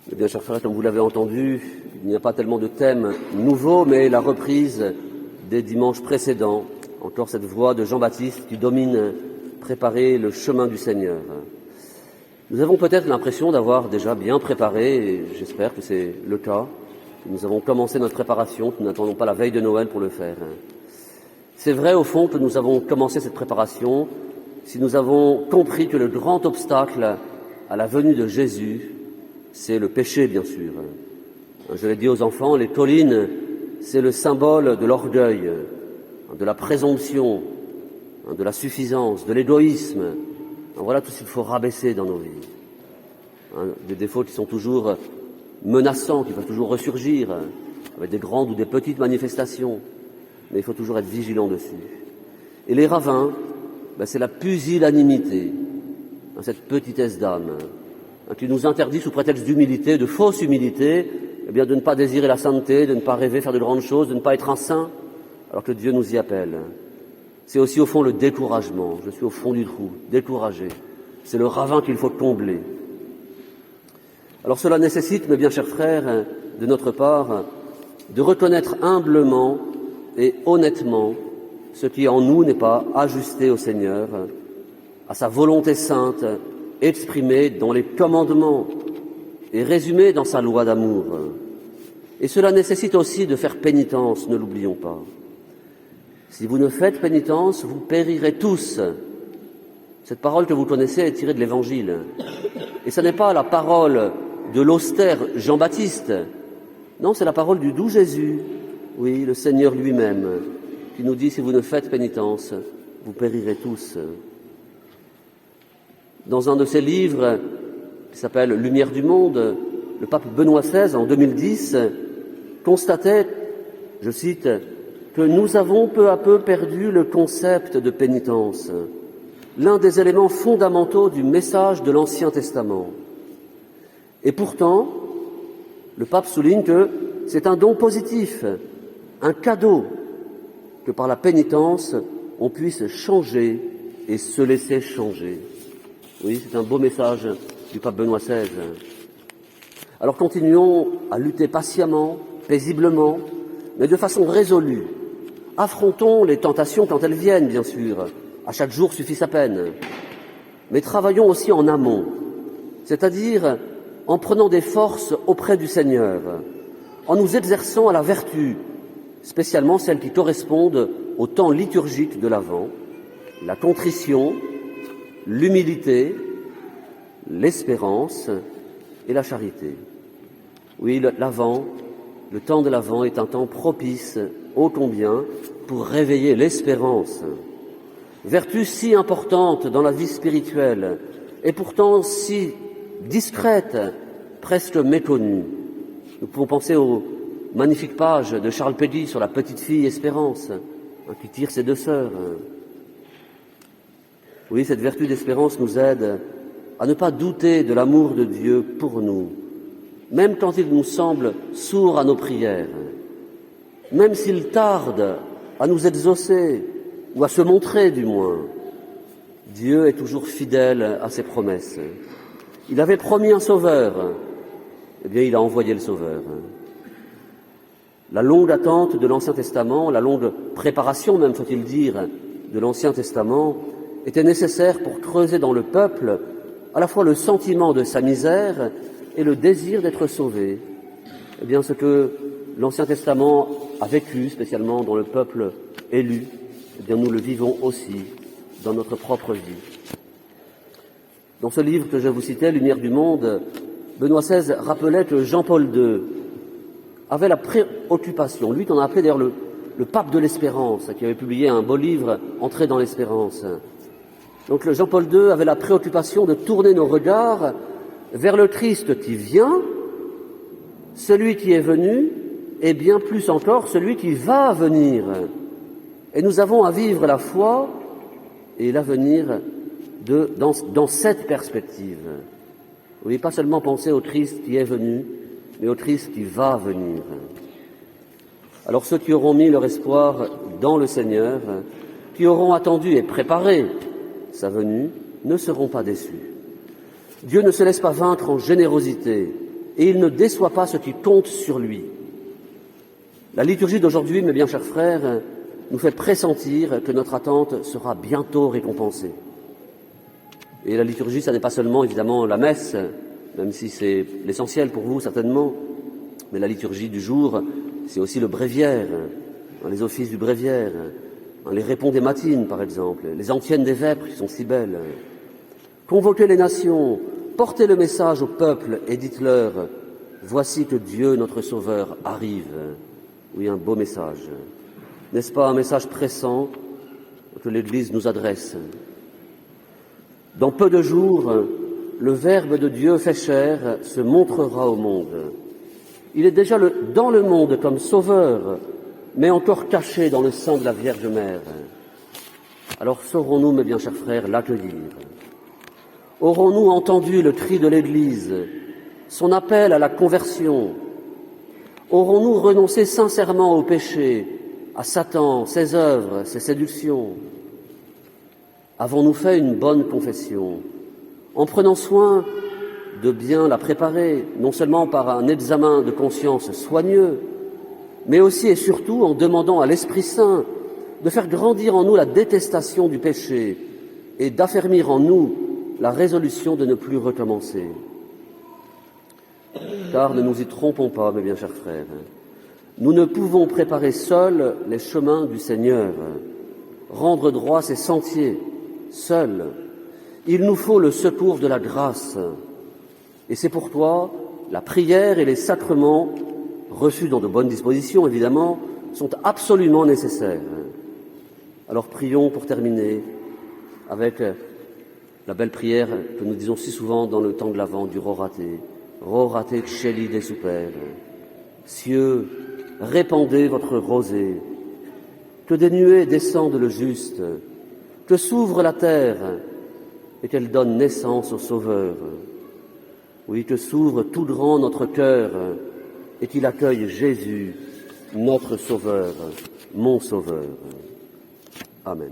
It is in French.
Eh bien, chers frères, comme vous l'avez entendu, il n'y a pas tellement de thèmes nouveaux, mais la reprise des dimanches précédents, encore cette voix de Jean-Baptiste qui domine préparer le chemin du Seigneur. Nous avons peut-être l'impression d'avoir déjà bien préparé, et j'espère que c'est le cas. Nous avons commencé notre préparation, que nous n'attendons pas la veille de Noël pour le faire. C'est vrai, au fond, que nous avons commencé cette préparation si nous avons compris que le grand obstacle à la venue de Jésus, c'est le péché, bien sûr. Je l'ai dit aux enfants, les collines, c'est le symbole de l'orgueil, de la présomption, de la suffisance, de l'égoïsme. Voilà tout ce qu'il faut rabaisser dans nos vies. Des défauts qui sont toujours menaçants, qui peuvent toujours ressurgir, avec des grandes ou des petites manifestations. Mais il faut toujours être vigilant dessus. Et les ravins, c'est la pusillanimité, cette petitesse d'âme, qui nous interdit, sous prétexte d'humilité, de fausse humilité, de ne pas désirer la sainteté, de ne pas rêver faire de grandes choses, de ne pas être un saint, alors que Dieu nous y appelle. C'est aussi au fond le découragement. Je suis au fond du trou, découragé. C'est le ravin qu'il faut combler. Alors cela nécessite, mes bien chers frères, de notre part, de reconnaître humblement et honnêtement ce qui en nous n'est pas ajusté au Seigneur, à sa volonté sainte, exprimée dans les commandements et résumée dans sa loi d'amour. Et cela nécessite aussi de faire pénitence, ne l'oublions pas. Si vous ne faites pénitence, vous périrez tous. Cette parole que vous connaissez est tirée de l'Évangile. Et ce n'est pas la parole de l'austère Jean-Baptiste. Non, c'est la parole du doux Jésus, oui, le Seigneur lui-même, qui nous dit, si vous ne faites pénitence, vous périrez tous. Dans un de ses livres, qui s'appelle Lumière du monde, le pape Benoît XVI, en 2010, constatait, je cite, que nous avons peu à peu perdu le concept de pénitence, l'un des éléments fondamentaux du message de l'Ancien Testament. Et pourtant, le pape souligne que c'est un don positif, un cadeau, que par la pénitence, on puisse changer et se laisser changer. Oui, c'est un beau message du pape Benoît XVI. Alors continuons à lutter patiemment, paisiblement, mais de façon résolue. Affrontons les tentations quand elles viennent, bien sûr. À chaque jour suffit sa peine. Mais travaillons aussi en amont, c'est-à-dire en prenant des forces auprès du Seigneur, en nous exerçant à la vertu, spécialement celles qui correspondent au temps liturgique de l'Avent, la contrition, l'humilité, l'espérance et la charité. Oui, l'Avent, le temps de l'Avent est un temps propice, ô combien, pour réveiller l'espérance. Vertu si importante dans la vie spirituelle, et pourtant si discrète, presque méconnue. Nous pouvons penser aux magnifiques pages de Charles Péguy sur la petite fille Espérance, qui tire ses deux sœurs. Oui, cette vertu d'espérance nous aide à ne pas douter de l'amour de Dieu pour nous, même quand il nous semble sourd à nos prières, même s'il tarde à nous exaucer, ou à se montrer du moins. Dieu est toujours fidèle à ses promesses. Il avait promis un sauveur, eh bien il a envoyé le sauveur. La longue attente de l'Ancien Testament, la longue préparation même, faut-il dire, de l'Ancien Testament, était nécessaire pour creuser dans le peuple à la fois le sentiment de sa misère et le désir d'être sauvé. Eh bien, ce que l'Ancien Testament a vécu, spécialement dans le peuple élu, eh bien, nous le vivons aussi dans notre propre vie. Dans ce livre que je vous citais, Lumière du monde, Benoît XVI rappelait que Jean-Paul II avait la préoccupation, lui qu'on a appelé d'ailleurs le pape de l'espérance, qui avait publié un beau livre, Entrer dans l'espérance. Donc Jean-Paul II avait la préoccupation de tourner nos regards vers le Christ qui vient, celui qui est venu, et bien plus encore, celui qui va venir. Et nous avons à vivre la foi et l'avenir dans cette perspective. Oui, pas seulement penser au Christ qui est venu, mais au Christ qui va venir. Alors ceux qui auront mis leur espoir dans le Seigneur, qui auront attendu et préparé sa venue, ne seront pas déçus. Dieu ne se laisse pas vaincre en générosité, et il ne déçoit pas ceux qui comptent sur lui. La liturgie d'aujourd'hui, mes bien chers frères, nous fait pressentir que notre attente sera bientôt récompensée. Et la liturgie, ça n'est pas seulement évidemment la messe, même si c'est l'essentiel pour vous certainement, mais la liturgie du jour, c'est aussi le bréviaire, les offices du bréviaire, les répons des matines par exemple, les antiennes des vêpres qui sont si belles. Convoquez les nations, portez le message au peuple et dites-leur « Voici que Dieu, notre Sauveur, arrive ». Oui, un beau message. N'est-ce pas un message pressant que l'Église nous adresse? Dans peu de jours, le Verbe de Dieu fait chair se montrera au monde. Il est déjà dans le monde comme Sauveur, mais encore caché dans le sein de la Vierge Mère. Alors saurons-nous, mes bien chers frères, l'accueillir? Aurons-nous entendu le cri de l'Église, son appel à la conversion? Aurons-nous renoncé sincèrement au péché, à Satan, ses œuvres, ses séductions? Avons-nous fait une bonne confession, en prenant soin de bien la préparer, non seulement par un examen de conscience soigneux, mais aussi et surtout en demandant à l'Esprit Saint de faire grandir en nous la détestation du péché et d'affermir en nous la résolution de ne plus recommencer? Car ne nous y trompons pas, mes bien chers frères, nous ne pouvons préparer seuls les chemins du Seigneur, rendre droit ses sentiers, seuls. Il nous faut le secours de la grâce. Et c'est pourquoi la prière et les sacrements, reçus dans de bonnes dispositions évidemment, sont absolument nécessaires. Alors prions pour terminer avec la belle prière que nous disons si souvent dans le temps de l'Avent du Rorate. Rorate celi de super. Cieux, répandez votre rosée, que des nuées descendent le juste, que s'ouvre la terre et qu'elle donne naissance au Sauveur. Oui, que s'ouvre tout grand notre cœur et qu'il accueille Jésus, notre Sauveur, mon Sauveur. Amen.